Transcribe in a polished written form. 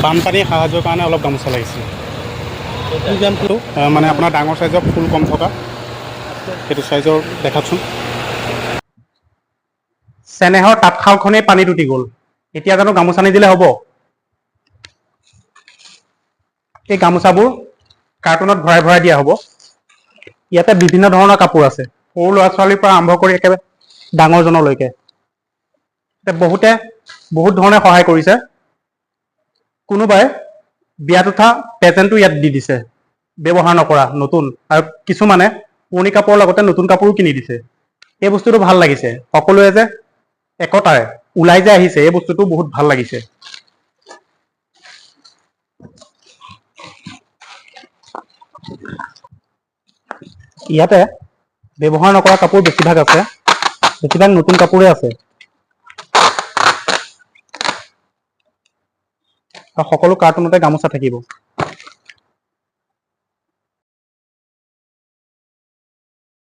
বানপানী সাহায্যৰ কাৰণে অলপ গামোচা লাগিছিল মানে আপোনাৰ ডাঙৰ চাইজৰ ফুল কম থকা সেইটো চাইজৰ দেখাওকচোন। চেনেহৰ তাঁতশালখনেই পানীত উটি গ'ল, এতিয়া জানো গামোচা নিদিলে হ'ব? এই গামোচাবোৰ কাৰ্টুনত ভৰাই ভৰাই দিয়া হ'ব। ইয়াতে বিভিন্ন ধৰণৰ কাপোৰ আছে, সৰু ল'ৰা ছোৱালীৰ পৰা আৰম্ভ কৰি একেবাৰে ডাঙৰজনলৈকে। বহুতে বহুত ধৰণে সহায় কৰিছে। কোনোবাই বিয়াত উঠা প্ৰেজেণ্টটো ইয়াত দি দিছে, ব্যৱহাৰ নকৰা নতুন, আৰু কিছুমানে পুৰণি কাপোৰৰ লগতে নতুন কাপোৰো কিনি দিছে। এই বস্তুটো ভাল লাগিছে, সকলোৱে যে একতাৰে ওলাই যে আহিছে, এই বস্তুটো বহুত ভাল লাগিছে। ইয়াতে ব্যৱহাৰ নকৰা কাপোৰ বেছিভাগ আছে, বেছিভাগ নতুন কাপোৰে আছে। আৰু সকলো কাৰ্টুনতে গামোচা থাকিব।